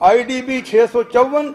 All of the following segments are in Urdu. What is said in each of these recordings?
IDB 654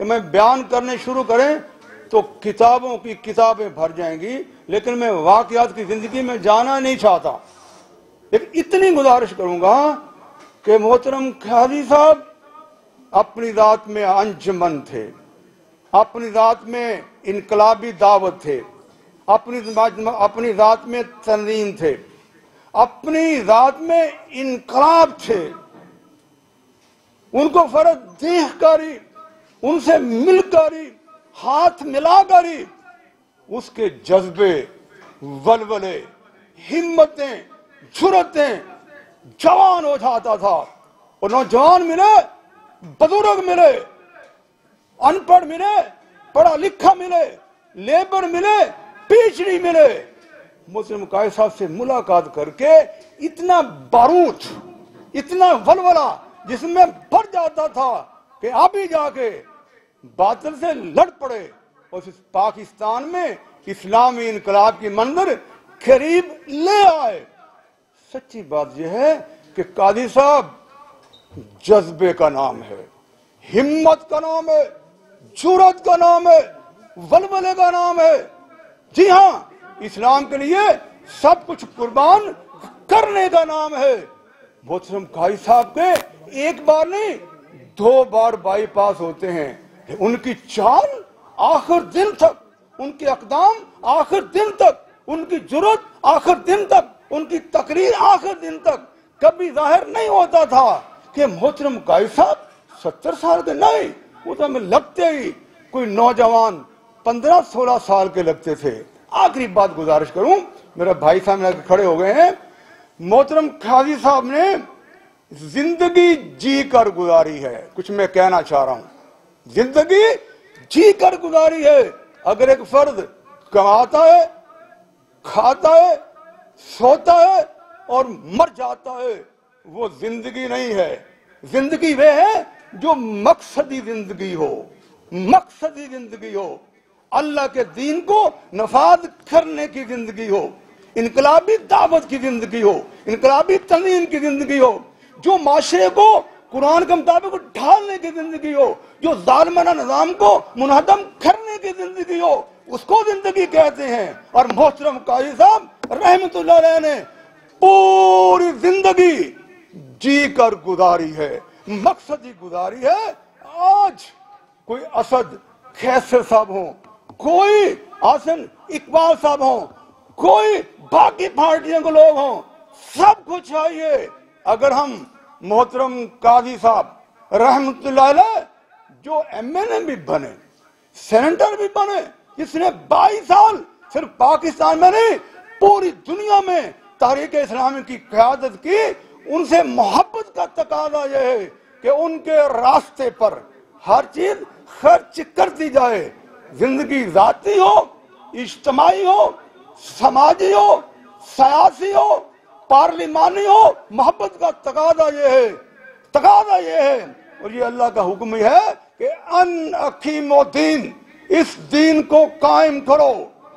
کہ میں بیان کرنے شروع کریں تو کتابوں کی کتابیں بھر جائیں گی، لیکن میں واقعات کی زندگی میں جانا نہیں چاہتا. لیکن اتنی گزارش کروں گا کہ محترم قاضی صاحب اپنی ذات میں انجمن تھے، اپنی ذات میں انقلابی دعوت تھے، اپنی ذات میں تنظیم تھے، اپنی ذات میں انقلاب تھے. ان کو فرق دیکھ کر ہی، ان سے مل کر ہی، ہاتھ ملا کر ہی اس کے جذبے، ولولے، ہمتیں، جرأتیں جوان ہو جاتا تھا. اور نوجوان ملے، بزرگ ملے، ان پڑھ ملے، پڑھا لکھا ملے، لیبر ملے، پیچ ڈی ملے. مسلم قائد صاحب سے ملاقات کر کے اتنا بارود، اتنا ولولہ جس میں بھر جاتا تھا کہ ابھی جا کے باطل سے لڑ پڑے اور اس پاکستان میں اسلامی انقلاب کی منظر قریب لے آئے. سچی بات یہ ہے کہ قاضی صاحب جذبے کا نام ہے، ہمت کا نام ہے، جرأت کا نام ہے، ولولے کا نام ہے. جی ہاں، اسلام کے لیے سب کچھ قربان کرنے کا نام ہے. محترم قاضی صاحب کے ایک بار نہیں 2 بار بائی پاس ہوتے ہیں. ان کی چال آخر دن تک، ان کے اقدام آخر دن تک، ان کی جرأت آخر دن تک، ان کی تقریر آخر دن تک کبھی ظاہر نہیں ہوتا تھا کہ محترم قاضی صاحب 70 سال کے نہیں، وہ تو ہمیں لگتے ہی کوئی نوجوان 15-16 سال کے لگتے تھے. آخری بات گزارش کروں، میرا بھائی صاحب لے کے کھڑے ہو گئے ہیں. محترم قاضی صاحب نے زندگی جی کر گزاری ہے. کچھ میں کہنا چاہ رہا ہوں، زندگی جی کر گزاری ہے. اگر ایک فرد کماتا ہے، کھاتا ہے، سوتا ہے اور مر جاتا ہے، وہ زندگی نہیں ہے. زندگی وہ ہے جو مقصدی زندگی ہو، مقصدی زندگی ہو، اللہ کے دین کو نفاذ کرنے کی زندگی ہو، انقلابی دعوت کی زندگی ہو، انقلابی تنظیم کی زندگی ہو، جو معاشرے کو قرآن کے مطابق ڈھالنے کی زندگی ہو، جو ظالمانہ نظام کو منہدم کرنے کی زندگی ہو، اس کو زندگی کہتے ہیں. اور محترم قاضی صاحب رحمت اللہ علیہ نے پوری زندگی جی کر گزاری ہے، مقصدی گزاری ہے. آج کوئی اسد خیسر صاحب ہوں، کوئی حسن اقبال صاحب ہوں، کوئی باقی پارٹیوں کے لوگ ہوں، سب کو چاہیے اگر ہم محترم قاضی صاحب رحمت اللہ علیہ جو ایم این اے بھی بنے، سینیٹر بھی بنے، جس نے 22 سال صرف پاکستان میں نہیں پوری دنیا میں تحریک اسلامی کی قیادت کی، ان سے محبت کا تقاضا یہ ہے کہ ان کے راستے پر ہر چیز خرچ کر دی جائے. زندگی ذاتی ہو، اجتماعی ہو، سماجی ہو، سیاسی ہو، پارلیمانی ہو، محبت کا تقاضا یہ ہے، تقاضا یہ ہے. اور یہ اللہ کا حکم ہی ہے کہ ان اقیم الدین، اس دین کو قائم کرو،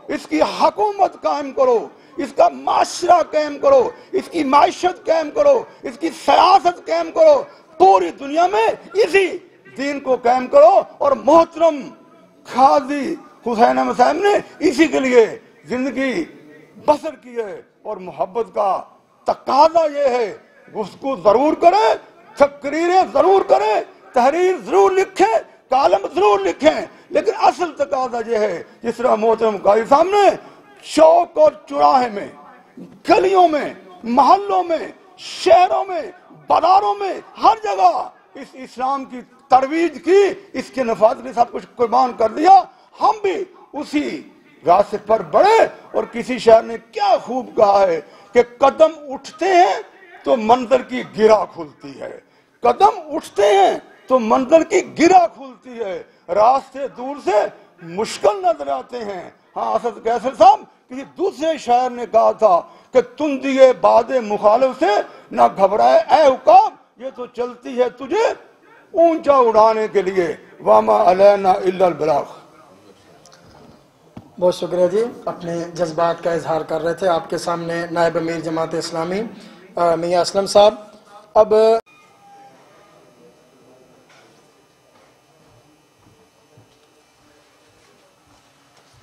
اس کی حکومت قائم کرو، اس کا معاشرہ قائم کرو، اس کی معیشت قائم کرو، اس کی سیاست قائم کرو، پوری دنیا میں اسی دین کو قائم کرو. اور محترم قاضی حسین احمد صاحب نے اسی کے لیے زندگی بسر کی ہے. اور محبت کا تقاضا یہ ہے، اس کو ضرور کریں، تقریریں ضرور کریں، تحریر ضرور لکھیں، کالم ضرور لکھیں، لیکن اصل تقاضا یہ ہے جس طرح محترم قاضی صاحب نے چوک اور چوراہے میں، گلیوں میں، محلوں میں، شہروں میں، بازاروں میں، ہر جگہ اس اسلام کی ترویج کی، اس کے نفاذ کے ساتھ کچھ قربان کر دیا. ہم بھی اسی راستے پر بڑھے. اور کسی شاعر نے کیا خوب کہا ہے کہ قدم اٹھتے ہیں تو منظر کی گرہ کھلتی ہے، قدم اٹھتے ہیں تو منظر کی گرہ کھلتی ہے، راستے دور سے مشکل نظر آتے ہیں. ہاں، اسد قیصر صاحب کسی دوسرے شاعر نے کہا تھا کہ تم دیے باد مخالف سے نہ گھبرائے اے عقاب، یہ تو چلتی ہے تجھے اونچا اڑانے کے لیے، وما علینا الا البلاغ. بہت شکریہ جی، اپنے جذبات کا اظہار کر رہے تھے آپ کے سامنے نائب امیر جماعت اسلامی میاں اسلم صاحب. اب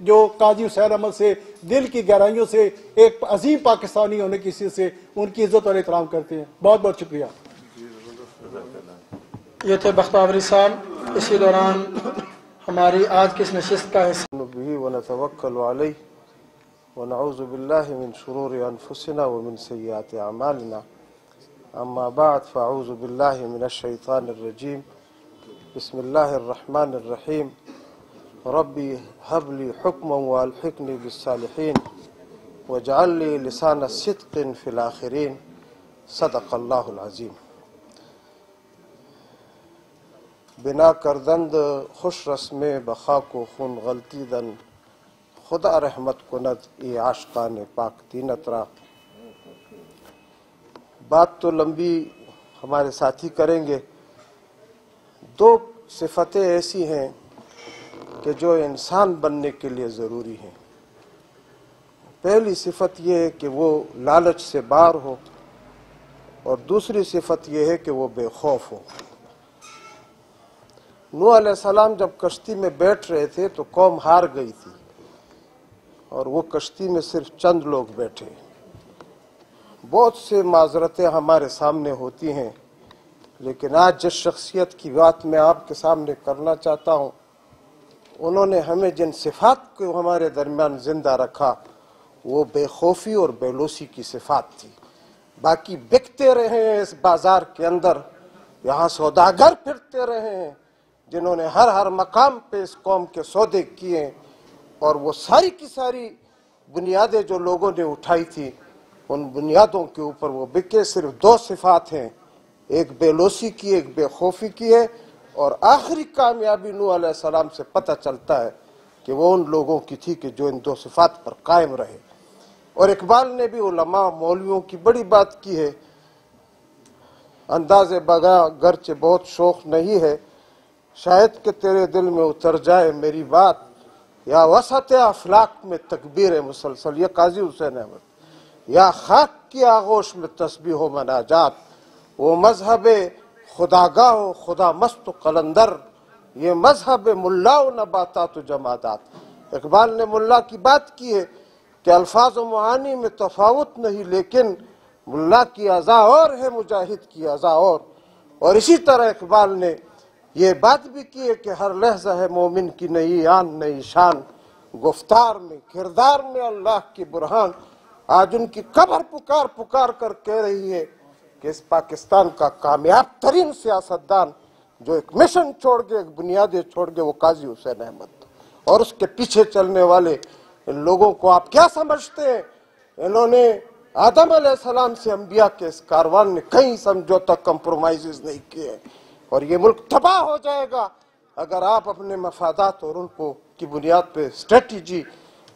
جو قاضی حسین احمد سے دل کی گہرائیوں سے ایک عظیم پاکستانی ہونے کی حیثیت سے ان کی عزت اور احترام کرتے ہیں. بہت بہت شکریہ. یہ تھے بختیاری صاحب. اسی دوران ہماری آج کی اس نشست کا حصہ به ونتوکل علیہ ونعوذ باللہ من شرور انفسنا ومن سیئات اعمالنا. اما بعد فاعوذ باللہ من الشیطان الرجیم. بسم اللہ الرحمن الرحیم. ربی هب لی حکما والحقنی بالصالحین واجعل لی لسان صدق فی الاخرین. صدق اللہ العظیم. بنا کردند خوش رسم بخاک و خون غلطی دن خدا رحمت کند ای عاشقان پاک دینت را. بات تو لمبی ہمارے ساتھی کریں گے. دو صفتیں ایسی ہیں کہ جو انسان بننے کے لیے ضروری ہیں. پہلی صفت یہ ہے کہ وہ لالچ سے باہر ہو، اور دوسری صفت یہ ہے کہ وہ بے خوف ہو. نوح علیہ السلام جب کشتی میں بیٹھ رہے تھے تو قوم ہار گئی تھی، اور وہ کشتی میں صرف چند لوگ بیٹھے. بہت سے معذرتیں ہمارے سامنے ہوتی ہیں، لیکن آج جس شخصیت کی بات میں آپ کے سامنے کرنا چاہتا ہوں، انہوں نے ہمیں جن صفات کو ہمارے درمیان زندہ رکھا وہ بے خوفی اور بے لوسی کی صفات تھی. باقی بکتے رہے ہیں اس بازار کے اندر، یہاں سوداگر پھرتے رہے ہیں جنہوں نے ہر مقام پہ اس قوم کے سودے کیے، اور وہ ساری کی ساری بنیادیں جو لوگوں نے اٹھائی تھی ان بنیادوں کے اوپر وہ بکے. صرف دو صفات ہیں، ایک بے لوسی کی، ایک بے خوفی کی ہے. اور آخری کامیابی نوح علیہ السلام سے پتہ چلتا ہے کہ وہ ان لوگوں کی تھی کہ جو ان دو صفات پر قائم رہے. اور اقبال نے بھی علماء مولویوں کی بڑی بات کی ہے. انداز بگا گرچہ بہت شوق نہیں ہے، شاید کہ تیرے دل میں اتر جائے میری بات، یا وسط افلاق میں تکبیر مسلسل. یہ قاضی حسین احمد. یا خاک کی آغوش میں تسبیح و مناجات، وہ مذہب خداگاہ و خدا مست و قلندر، یہ مذہب ملا و نباتات و جمادات. اقبال نے ملا کی بات کی ہے کہ الفاظ و معانی میں تفاوت نہیں، لیکن ملا کی ازا اور ہے، مجاہد کی ازا اور. اور اسی طرح اقبال نے یہ بات بھی کی ہے کہ ہر لحظہ ہے مومن کی نئی آن نئی شان، گفتار میں کردار میں اللہ کی برہان. آج ان کی قبر پکار کر کہہ رہی ہے کہ اس پاکستان کا کامیاب ترین سیاستدان جو ایک مشن چھوڑ گئے، ایک بنیادیں چھوڑ گئے، وہ قاضی حسین احمد. اور اس کے پیچھے چلنے والے ان لوگوں کو آپ کیا سمجھتے ہیں؟ انہوں نے آدم علیہ السلام سے انبیاء کے اس کاروان نے کہیں سمجھوتہ کمپرومائزز نہیں کیے. اور یہ ملک تباہ ہو جائے گا اگر آپ اپنے مفادات اور ان کو کی بنیاد پہ اسٹریٹجی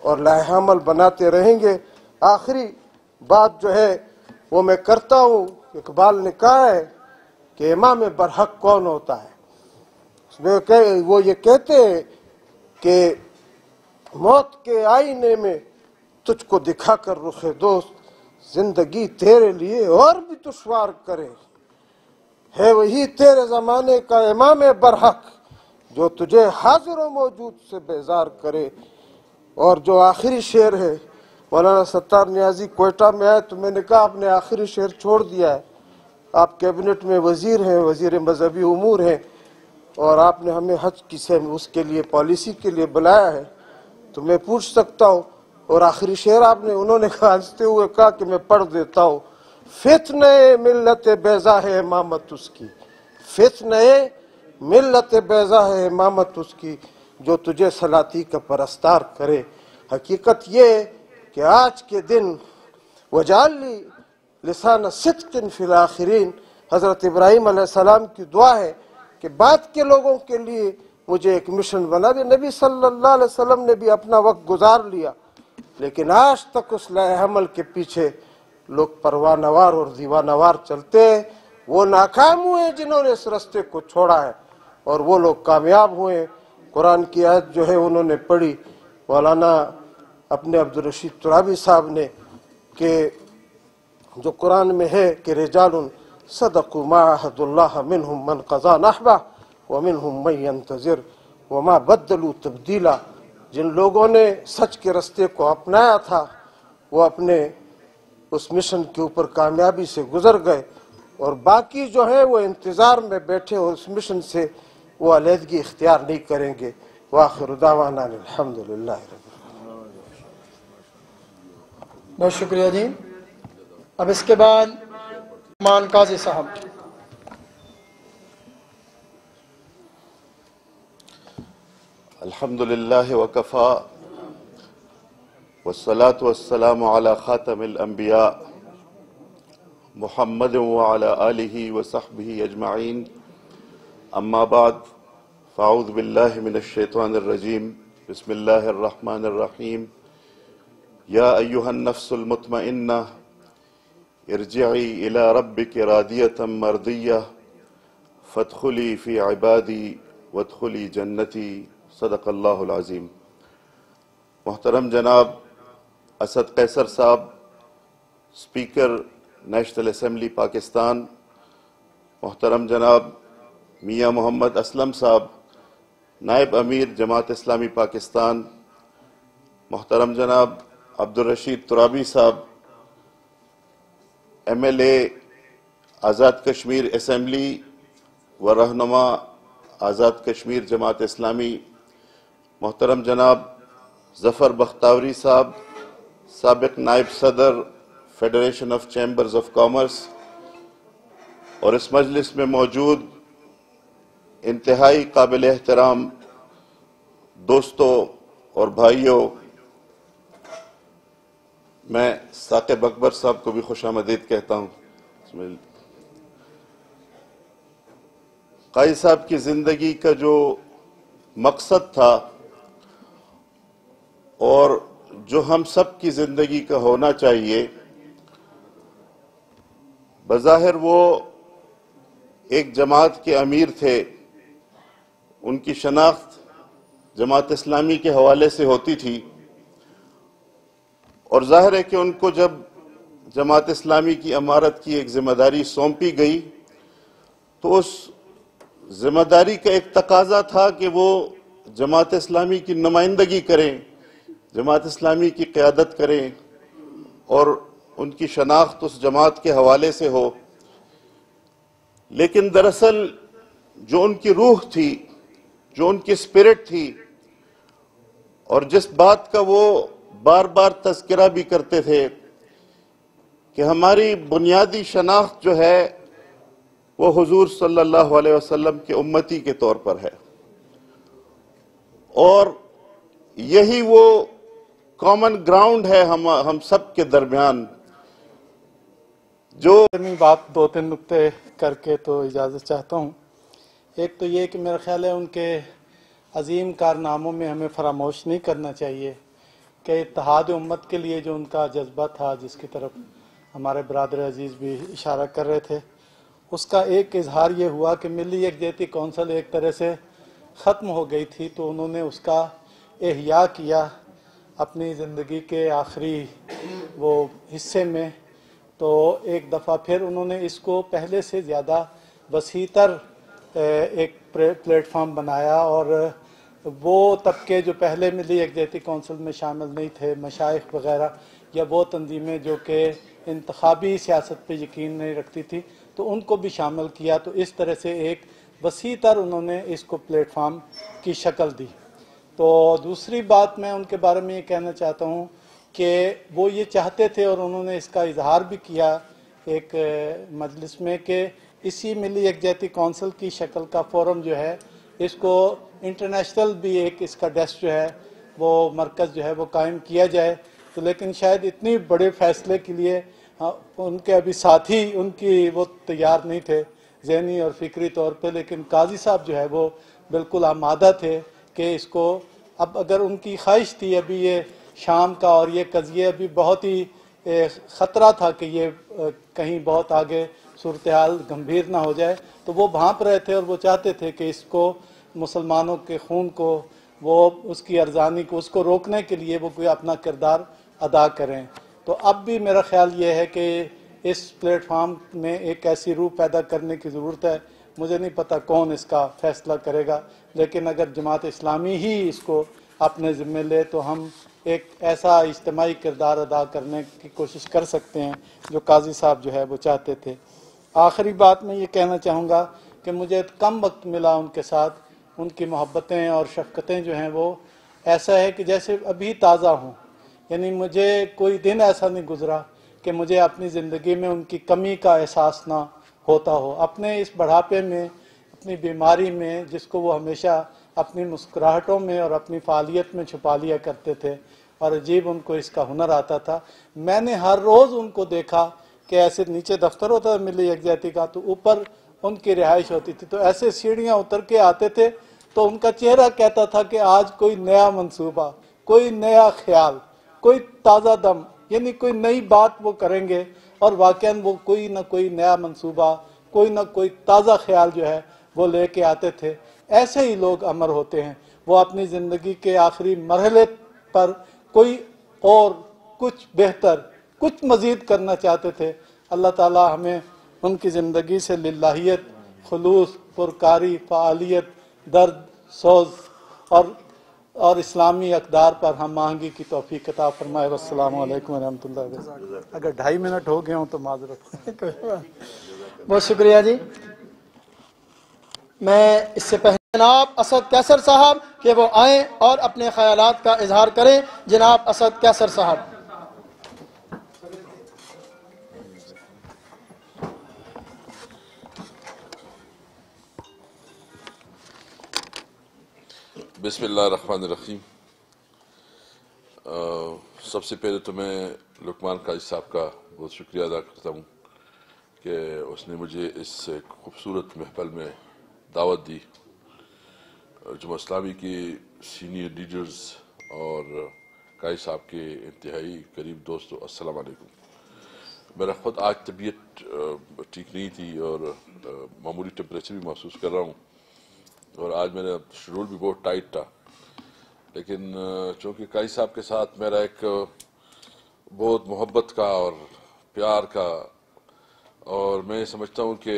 اور لائحہ عمل بناتے رہیں گے. آخری بات جو ہے وہ میں کرتا ہوں. اقبال نے کہا ہے کہ امام برحق کون ہوتا ہے. اس میں وہ یہ کہتے ہیں کہ موت کے آئینے میں تجھ کو دکھا کر رخ دوست، زندگی تیرے لیے اور بھی دشوار کرے. ہے وہی تیرے زمانے کا امام برحق جو تجھے حاضر و موجود سے بیزار کرے. اور جو آخری شعر ہے، مولانا ستار نیازی کوئٹہ میں آئے تو میں نے کہا آپ نے آخری شعر چھوڑ دیا ہے، آپ کیبنٹ میں وزیر ہیں، وزیر مذہبی امور ہیں، اور آپ نے ہمیں حج کی سے اس کے لیے پالیسی کے لیے بلایا ہے، تو میں پوچھ سکتا ہوں. اور آخری شعر آپ نے، انہوں نے ہنستے ہوئے کہا کہ میں پڑھ دیتا ہوں. فتنہ ملت بیضا ہے امامت اس کی، فتنہ ملت بیضا ہے امامت اس کی، جو تجھے سلاطی کا پرستار کرے. حقیقت یہ ہے کہ آج کے دن وجعل لی لسان صدق فی الاخرین، حضرت ابراہیم علیہ السلام کی دعا ہے کہ بعد کے لوگوں کے لیے مجھے ایک مشن بنا دے. نبی صلی اللہ علیہ وسلم نے بھی اپنا وقت گزار لیا، لیکن آج تک اس لائحہ عمل کے پیچھے لوگ پروانوار اور دیوانوار چلتے ہیں. وہ ناکام ہوئے جنہوں نے اس رستے کو چھوڑا ہے، اور وہ لوگ کامیاب ہوئے. قرآن کی آیت جو ہے انہوں نے پڑھی مولانا اپنے عبدالرشید ترابی صاحب نے، کہ جو قرآن میں ہے کہ رجال صدقوا ما عاهدوا الله منهم من قضى نحبه ومنهم من ينتظر وما بدلوا تبدیلا. جن لوگوں نے سچ کے راستے کو اپنایا تھا وہ اپنے اس مشن کے اوپر کامیابی سے گزر گئے، اور باقی جو ہے وہ انتظار میں بیٹھے اور اس مشن سے وہ علیحدگی اختیار نہیں کریں گے۔ وآخر دعوانا الحمدللہ رب العالمین۔ بہت شکریہ جی۔ اب اس کے بعد مان قاضی صاحب۔ الحمد للہ وکفا والصلاة والسلام علی خاتم الانبیاء محمد وعلی آلہ وصحبہ اجمعین، اما بعد فاعوذ باللہ من الشیطان الرجیم، بسم اللہ الرحمن الرحیم۔ یا ایہا النفس المطمئنہ ارجعی الی ربک راضیۃ مرضیہ فادخلی فی عبادی وادخلی جنتی، صدق اللہ العظیم۔ محترم جناب اسد قیصر صاحب، اسپیکر نیشنل اسمبلی پاکستان، محترم جناب میاں محمد اسلم صاحب، نائب امیر جماعت اسلامی پاکستان، محترم جناب عبدالرشید ترابی صاحب، M L A Azad Kashmir assembly و رہنما آزاد کشمیر جماعت اسلامی، محترم جناب ظفر بختاوری صاحب، سابق نائب صدر federation of chambers of commerce, اور اس مجلس میں موجود انتہائی قابل احترام دوستوں اور بھائیوں، میں ثاقب اکبر صاحب کو بھی خوش آمدید کہتا ہوں۔ قاضی صاحب کی زندگی کا جو مقصد تھا اور جو ہم سب کی زندگی کا ہونا چاہیے، بظاہر وہ ایک جماعت کے امیر تھے، ان کی شناخت جماعت اسلامی کے حوالے سے ہوتی تھی، اور ظاہر ہے کہ ان کو جب جماعت اسلامی کی امارت کی ایک ذمہ داری سونپی گئی تو اس ذمہ داری کا ایک تقاضا تھا کہ وہ جماعت اسلامی کی نمائندگی کریں، جماعت اسلامی کی قیادت کریں، اور ان کی شناخت اس جماعت کے حوالے سے ہو۔ لیکن دراصل جو ان کی روح تھی، جو ان کی اسپرٹ تھی، اور جس بات کا وہ بار بار تذکرہ بھی کرتے تھے کہ ہماری بنیادی شناخت جو ہے وہ حضور صلی اللہ علیہ وسلم کے امتی کے طور پر ہے، اور یہی وہ کامن گراؤنڈ ہے ہم سب کے درمیان۔ جو بات دو تین نکتے کر کے تو اجازت چاہتا ہوں۔ ایک تو یہ کہ میرا خیال ہے ان کے عظیم کارناموں میں ہمیں فراموش نہیں کرنا چاہیے کہ اتحاد امت کے لیے جو ان کا جذبہ تھا، جس کی طرف ہمارے برادر عزیز بھی اشارہ کر رہے تھے، اس کا ایک اظہار یہ ہوا کہ ملی یکجہتی کونسل ایک طرح سے ختم ہو گئی تھی، تو انہوں نے اس کا احیاء کیا اپنی زندگی کے آخری وہ حصے میں۔ تو ایک دفعہ پھر انہوں نے اس کو پہلے سے زیادہ وسیع تر ایک پلیٹ فارم بنایا، اور وہ طبقے جو پہلے ملی یکجہتی کونسل میں شامل نہیں تھے، مشائخ وغیرہ، یا وہ تنظیمیں جو کہ انتخابی سیاست پہ یقین نہیں رکھتی تھی، تو ان کو بھی شامل کیا۔ تو اس طرح سے ایک وسیع تر انہوں نے اس کو پلیٹ فارم کی شکل دی۔ تو دوسری بات میں ان کے بارے میں یہ کہنا چاہتا ہوں کہ وہ یہ چاہتے تھے، اور انہوں نے اس کا اظہار بھی کیا ایک مجلس میں، کہ اسی ملی یکجہتی کونسل کی شکل کا فورم جو ہے، اس کو انٹرنیشنل بھی ایک اس کا ڈیسک جو ہے وہ مرکز جو ہے وہ قائم کیا جائے۔ تو لیکن شاید اتنی بڑے فیصلے کے لیے ان کے ابھی ساتھی ان کی وہ تیار نہیں تھے ذہنی اور فکری طور پہ، لیکن قاضی صاحب جو ہے وہ بالکل آمادہ تھے کہ اس کو، اب اگر ان کی خواہش تھی، ابھی یہ شام کا اور یہ قضیے ابھی بہت ہی خطرہ تھا کہ یہ کہیں بہت آگے صورتحال گمبھیر نہ ہو جائے، تو وہ بھانپ رہے تھے، اور وہ چاہتے تھے کہ اس کو مسلمانوں کے خون کو، وہ اس کی ارزانی کو، اس کو روکنے کے لیے وہ کوئی اپنا کردار ادا کریں۔ تو اب بھی میرا خیال یہ ہے کہ اس پلیٹ فارم میں ایک ایسی روح پیدا کرنے کی ضرورت ہے۔ مجھے نہیں پتا کون اس کا فیصلہ کرے گا، لیکن اگر جماعت اسلامی ہی اس کو اپنے ذمے لے تو ہم ایک ایسا اجتماعی کردار ادا کرنے کی کوشش کر سکتے ہیں جو قاضی صاحب جو ہے وہ چاہتے تھے۔ آخری بات میں یہ کہنا چاہوں گا کہ مجھے کم وقت ملا ان کے ساتھ، ان کی محبتیں اور شفقتیں جو ہیں وہ ایسا ہے کہ جیسے ابھی تازہ ہوں، یعنی مجھے کوئی دن ایسا نہیں گزرا کہ مجھے اپنی زندگی میں ان کی کمی کا احساس نہ ہوتا ہو۔ اپنے اس بڑھاپے میں، اپنی بیماری میں، جس کو وہ ہمیشہ اپنی مسکراہٹوں میں اور اپنی فعالیت میں چھپا لیا کرتے تھے، اور عجیب ان کو اس کا ہنر آتا تھا۔ میں نے ہر روز ان کو دیکھا کہ ایسے نیچے دفتر ہوتا تھا ملی یکجہتی کا، تو اوپر ان کی رہائش ہوتی تھی، تو ایسے سیڑھیاں اتر کے آتے تھے تو ان کا چہرہ کہتا تھا کہ آج کوئی نیا منصوبہ، کوئی نیا خیال، کوئی تازہ دم، یعنی کوئی نئی بات وہ کریں گے، اور واقعاً وہ کوئی نہ کوئی نیا منصوبہ، کوئی نہ کوئی تازہ خیال جو ہے وہ لے کے آتے تھے۔ ایسے ہی لوگ امر ہوتے ہیں، وہ اپنی زندگی کے آخری مرحلے پر کوئی اور کچھ بہتر، کچھ مزید کرنا چاہتے تھے۔ اللہ تعالی ہمیں ان کی زندگی سے للہیت، خلوص، پرکاری، فعالیت، درد، سوز اور اسلامی اقدار پر ہم آہنگی کی توفیق عطا فرمائے۔ والسلام علیکم ورحمۃ اللہ وبرکاتہ۔ اگر 2.5 منٹ ہو گئے ہوں تو معذرت۔ بہت شکریہ جی۔ میں اس سے پہلے جناب اسد کیسر صاحب کہ وہ آئیں اور اپنے خیالات کا اظہار کریں۔ جناب اسد کیسر صاحب۔ بسم اللہ الرحمن الرحیم۔ سب سے پہلے تو میں لقمان قاضی صاحب کا بہت شکریہ ادا کرتا ہوں کہ اس نے مجھے اس خوبصورت محفل میں دعوت دی۔ جماعت اسلامی کے سینئر لیڈرز اور قاضی صاحب کے انتہائی قریب دوستو، السلام علیکم۔ میرا خود آج طبیعت ٹھیک نہیں تھی اور معمولی ٹیمپریچر بھی محسوس کر رہا ہوں، اور آج میرا شیڈول بھی بہت ٹائٹ تھا، لیکن چونکہ قاضی صاحب کے ساتھ میرا ایک بہت محبت کا اور پیار کا، اور میں سمجھتا ہوں کہ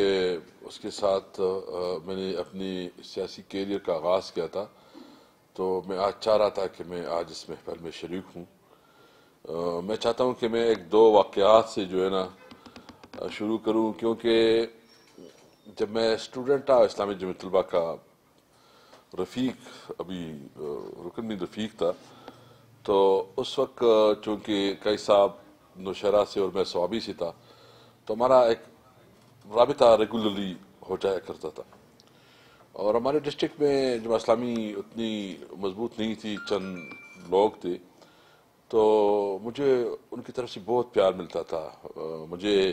اس کے ساتھ میں نے اپنی سیاسی کیریئر کا آغاز کیا تھا، تو میں آج چاہ رہا تھا کہ میں آج اس محفل میں شریک ہوں۔ میں چاہتا ہوں کہ میں 1-2 واقعات سے جو ہے نا شروع کروں، کیونکہ جب میں اسٹوڈنٹ تھا اسلامی جمعیت طلبہ کا رفیق، ابھی رکن بھی رفیق تھا، تو اس وقت چونکہ قاضی صاحب نوشہرہ سے اور میں صوابی سے تھا، تو ہمارا ایک رابطہ ریگولرلی ہو جایا کرتا تھا، اور ہمارے ڈسٹرکٹ میں جماعت اسلامی اتنی مضبوط نہیں تھی، چند لوگ تھے، تو مجھے ان کی طرف سے بہت پیار ملتا تھا۔ مجھے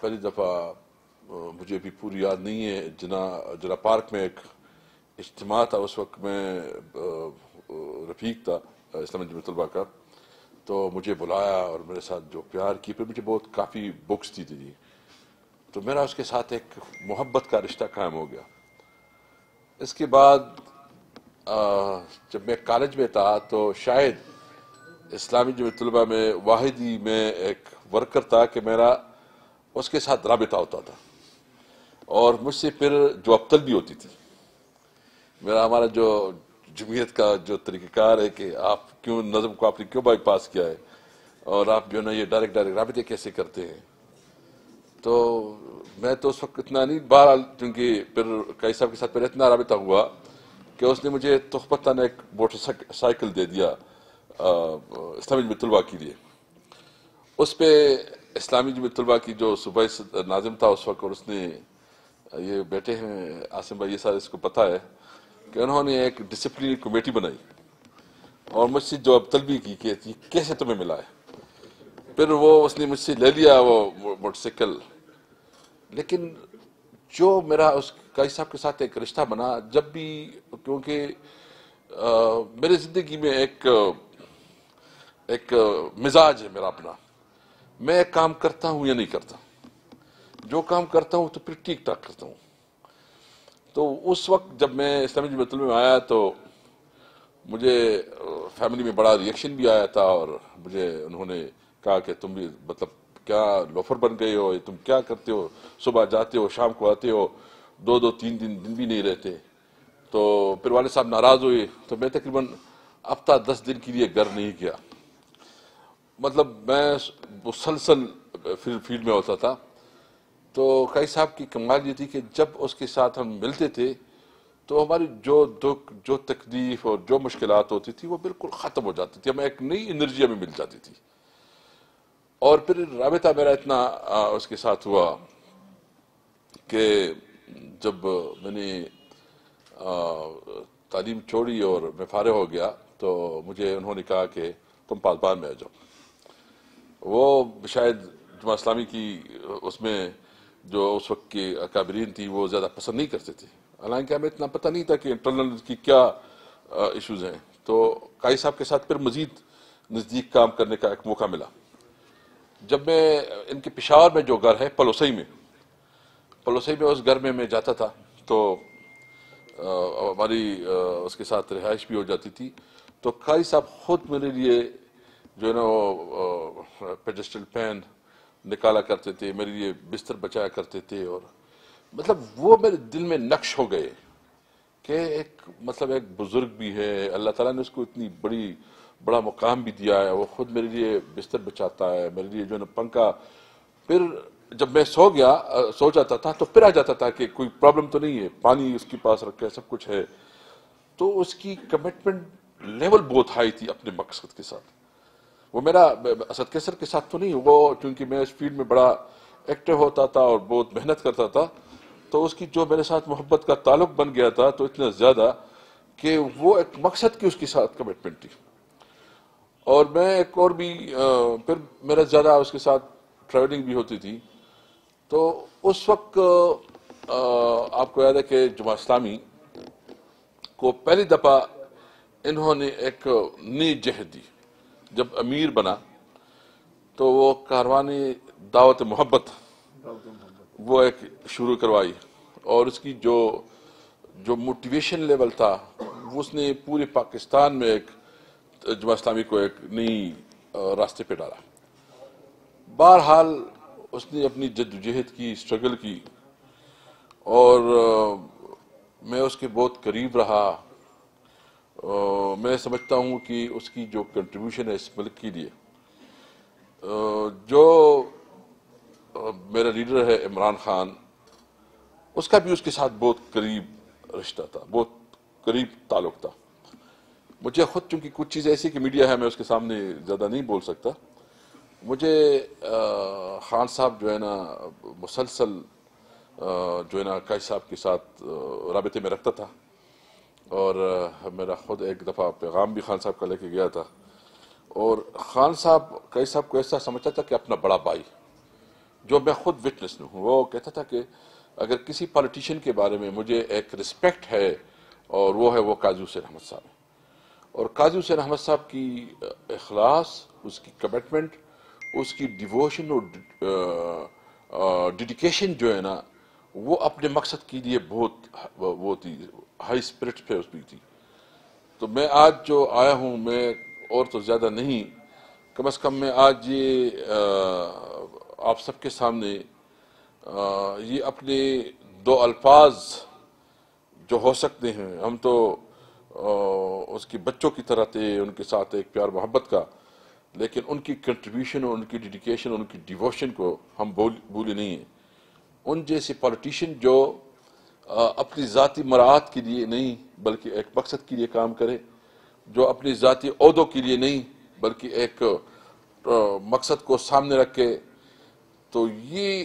پہلی دفعہ، مجھے بھی پوری یاد نہیں ہے، جنا پارک میں ایک اجتماع تھا، اس وقت میں رفیق تھا اسلامی جمعیت طلبہ کا، تو مجھے بلایا اور میرے ساتھ جو پیار کی، پھر مجھے بہت کافی بکس دی تھی، تو میرا اس کے ساتھ ایک محبت کا رشتہ قائم ہو گیا۔ اس کے بعد جب میں کالج میں تھا تو شاید اسلامی جمعیت طلبہ میں واحد ہی میں ایک ورکر تھا کہ میرا اس کے ساتھ رابطہ ہوتا تھا، اور مجھ سے پھر جواب طلبی ہوتی تھی۔ ہمارا جو جمعیت کا جو طریقہ کار ہے کہ آپ کیوں نظم کو آپ نے کیوں بائی پاس کیا ہے، اور آپ جو ہے نا یہ ڈائریکٹ رابطے کیسے کرتے ہیں، تو میں تو اس وقت اتنا نہیں، بہرحال چونکہ پھر قاضی صاحب کے ساتھ پھر اتنا رابطہ ہوا کہ اس نے مجھے تحفتاً ایک موٹر سائیکل دے دیا اسلامی جمعیت طلبہ کے لیے۔ اس پہ اسلامی جمعیت طلبہ کی جو صوبائی ناظم تھا اس وقت، اور اس نے یہ بیٹے ہیں عاصم بھائی، یہ سارے اس کو پتہ ہے کہ انہوں نے ایک ڈسپلنری کمیٹی بنائی اور مجھ سے جواب طلبی کی کہ کیسے تمہیں ملا ہے۔ پھر اس نے مجھ سے لے لیا وہ موٹر سائیکل، لیکن جو میرا اس قاضی صاحب کے ساتھ ایک رشتہ بنا، جب بھی، کیونکہ میرے زندگی میں ایک مزاج ہے میرا اپنا، میں ایک کام کرتا ہوں یا نہیں کرتا، جو کام کرتا ہوں تو پھر ٹھیک ٹھاک کرتا ہوں۔ تو اس وقت جب میں اسلامی جمعیت طلبہ میں آیا تو مجھے فیملی میں بڑا ریئیکشن بھی آیا تھا، اور مجھے انہوں نے کہا کہ تم بھی مطلب کیا لوفر بن گئے ہو، تم کیا کرتے ہو، صبح جاتے ہو شام کو آتے ہو، 2-3 دن بھی نہیں رہتے۔ تو پھر والد صاحب ناراض ہوئے تو میں تقریباً ہفتہ 10 دن کے لیے گھر نہیں گیا. مطلب میں مسلسل فیلڈ میں ہوتا تھا. تو قاضی صاحب کی کمال یہ تھی کہ جب اس کے ساتھ ہم ملتے تھے تو ہماری جو دکھ جو تکلیف اور جو مشکلات ہوتی تھی وہ بالکل ختم ہو جاتی تھی. ہمیں ایک نئی انرجی ہمیں مل جاتی تھی. اور پھر رابطہ میرا اتنا اس کے ساتھ ہوا کہ جب میں نے تعلیم چھوڑی اور میں فارغ ہو گیا تو مجھے انہوں نے کہا کہ تم پاسبان میں آ جاؤ. وہ شاید جماعت اسلامی کی اس میں جو اس وقت کی اکابرین تھی وہ زیادہ پسند نہیں کرتے تھے. حالانکہ ہمیں اتنا پتہ نہیں تھا کہ انٹرنل کی کیا ایشوز ہیں. تو قاضی صاحب کے ساتھ پھر مزید نزدیک کام کرنے کا ایک موقع ملا. جب میں ان کے پشاور میں جو گھر ہے پلوسئی میں اس گھر میں جاتا تھا تو ہماری اس کے ساتھ رہائش بھی ہو جاتی تھی. تو قاضی صاحب خود میرے لیے جو ہے نا وہ پیڈسٹل پین نکالا کرتے تھے, میرے لیے بستر بچایا کرتے تھے. اور مطلب وہ میرے دل میں نقش ہو گئے کہ ایک بزرگ بھی ہے, اللہ تعالیٰ نے اس کو اتنی بڑا مقام بھی دیا ہے, وہ خود میرے لیے بستر بچاتا ہے, میرے لیے جو ہے نا پنکھا. پھر جب میں سو جاتا تھا تو پھر آ جاتا تھا کہ کوئی پرابلم تو نہیں ہے, پانی اس کے پاس رکھا ہے, سب کچھ ہے. تو اس کی کمٹمنٹ لیول بہت ہائی تھی اپنے مقصد کے ساتھ. وہ میرا اسد کیسر کے ساتھ تو نہیں, وہ چونکہ میں اس فیلڈ میں بڑا ایکٹیو ہوتا تھا اور بہت محنت کرتا تھا تو اس کی جو میرے ساتھ محبت کا تعلق بن گیا تھا تو اتنا زیادہ کہ وہ ایک مقصد کی اس کے ساتھ کمٹمنٹ تھی. اور میں ایک اور بھی پھر میرا زیادہ اس کے ساتھ ٹریولنگ بھی ہوتی تھی. تو اس وقت آپ کو یاد ہے کہ جماعت اسلامی کو پہلی دفعہ انہوں نے ایک نئی جہد دی. جب امیر بنا تو وہ کاروان دعوت محبت وہ ایک شروع کروائی, اور اس کی جو موٹیویشن لیول تھا اس نے پورے پاکستان میں ایک جماعت اسلامی کو ایک نئی راستے پہ ڈالا. بہرحال اس نے اپنی جدوجہد کی, اسٹرگل کی, اور میں اس کے بہت قریب رہا. میں سمجھتا ہوں کہ اس کی جو کنٹریبیوشن ہے اس ملک کے لیے, جو میرا لیڈر ہے عمران خان, اس کا بھی اس کے ساتھ بہت قریب رشتہ تھا, بہت قریب تعلق تھا. مجھے خود چونکہ کچھ چیز ایسی کہ میڈیا ہے میں اس کے سامنے زیادہ نہیں بول سکتا, مجھے خان صاحب جو ہے نا مسلسل جو ہے نا قاضی صاحب کے ساتھ رابطے میں رکھتا تھا. اور میرا خود ایک دفعہ پیغام بھی خان صاحب کا لے کے گیا تھا, اور خان صاحب قاضی صاحب کو ایسا سمجھتا تھا کہ اپنا بڑا بھائی, جو میں خود وٹنس ہوں. وہ کہتا تھا کہ اگر کسی پالیٹیشین کے بارے میں مجھے ایک رسپیکٹ ہے اور وہ ہے وہ قاضی حسین احمد صاحب ہے. اور قاضی حسین احمد صاحب کی اخلاص, اس کی کمٹمنٹ, اس کی ڈیووشن اور ڈیڈیکیشن جو ہے نا وہ اپنے مقصد کے لیے بہت ہی ہائی اسپرٹ پہ اس پہ تھی. تو میں آج جو آیا ہوں, میں اور تو زیادہ نہیں, کم از کم میں آج یہ آپ سب کے سامنے یہ اپنے 2 الفاظ جو ہو سکتے ہیں, ہم تو اس کے بچوں کی طرح تھے, ان کے ساتھ ایک پیار محبت کا, لیکن ان کی کنٹریبیوشن اور ان کی ڈیڈیکیشن اور ان کی ڈیووشن کو ہم بھولے نہیں ہیں. ان جیسے پولیٹیشین جو اپنی ذاتی مراعات کے لیے نہیں بلکہ ایک مقصد کے لیے کام کرے, جو اپنی ذاتی عہدوں کے لیے نہیں بلکہ ایک مقصد کو سامنے رکھے, تو یہ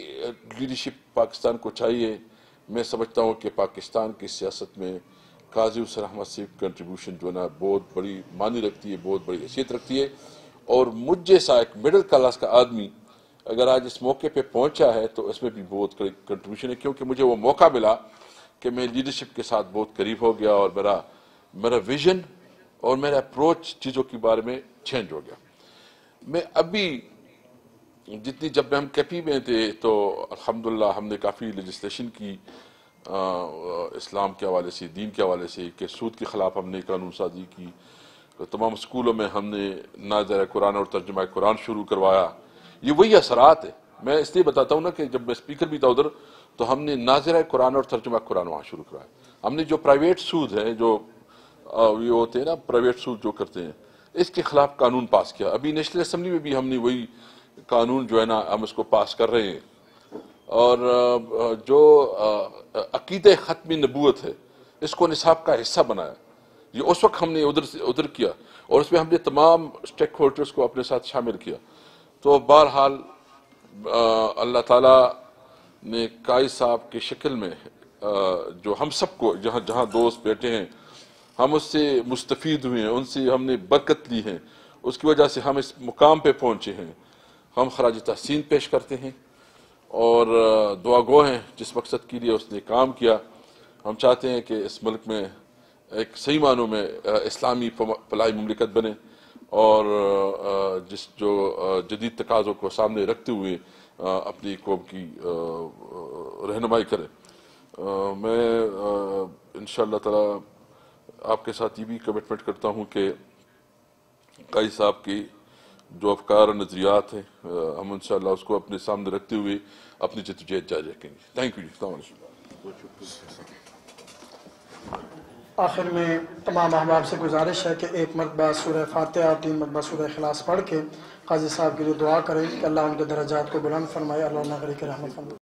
لیڈرشپ پاکستان کو چاہیے. میں سمجھتا ہوں کہ پاکستان کی سیاست میں قاضی حسین احمد صاحب کی کنٹریبیوشن جو ہے نا بہت بڑی معنی رکھتی ہے, بہت بڑی حیثیت رکھتی ہے. اور مجھ جیسا ایک مڈل کلاس کا آدمی اگر آج اس موقع پہ پہنچا ہے تو اس میں بھی بہت کنٹریبیوشن ہے, کیونکہ مجھے وہ موقع ملا کہ میں لیڈرشپ کے ساتھ بہت قریب ہو گیا, اور میرا ویژن اور میرا اپروچ چیزوں کے بارے میں چینج ہو گیا. میں ابھی جب ہم کیپی میں تھے تو الحمدللہ ہم نے کافی لیجسلیشن کی اسلام کے حوالے سے, دین کے حوالے سے, کہ سود کے خلاف ہم نے قانون سازی کی. تمام اسکولوں میں ہم نے ناظر قرآن اور ترجمہ قرآن شروع کروایا. یہ وہی اثرات ہے میں اس لیے بتاتا ہوں نا کہ جب میں اسپیکر بھی تھا ادھر تو ہم نے ناظرہ قرآن اور ترجمہ قرآن وہاں شروع کرایا. ہم نے جو پرائیویٹ سود ہیں جو یہ ہوتے ہیں نا پرائیویٹ سود جو کرتے ہیں اس کے خلاف قانون پاس کیا. ابھی نیشنل اسمبلی میں بھی ہم نے وہی قانون جو ہے نا ہم اس کو پاس کر رہے ہیں. اور جو عقیدہ ختم نبوت ہے اس کو نصاب کا حصہ بنایا. یہ اس وقت ہم نے ادھر کیا اور اس میں ہم نے تمام اسٹیک ہولڈرز کو اپنے ساتھ شامل کیا. تو بہرحال اللہ تعالیٰ نے قائد صاحب کی شکل میں جو ہم سب کو جہاں دوست بیٹھے ہیں ہم اس سے مستفید ہوئے ہیں, ان سے ہم نے برکت لی ہے, اس کی وجہ سے ہم اس مقام پہ پہنچے ہیں. ہم خراج تحسین پیش کرتے ہیں اور دعا گو ہیں جس مقصد کے لیے اس نے کام کیا. ہم چاہتے ہیں کہ اس ملک میں ایک صحیح معنوں میں اسلامی فلاحی مملکت بنے اور جس جو جدید تقاضوں کو سامنے رکھتے ہوئے اپنی قوم کی رہنمائی کرے. میں انشاءاللہ تعالی آپ کے ساتھ یہ بھی کمٹمنٹ کرتا ہوں کہ قائد صاحب کی جو افکار اور نظریات ہیں ہم انشاءاللہ اس کو اپنے سامنے رکھتے ہوئے اپنی جدوجہد جاری رکھیں گے. تھینک یو جی. السلام علیکم. آخر میں تمام احباب سے گزارش ہے کہ ایک مرتبہ سورہ فاتحہ اور 3 مرتبہ سورہ اخلاص پڑھ کے قاضی صاحب کے لیے دعا کریں کہ اللہ ان کے درجات کو بلند فرمائے, اللہ نہ کرے کہ رحمت فرمائے.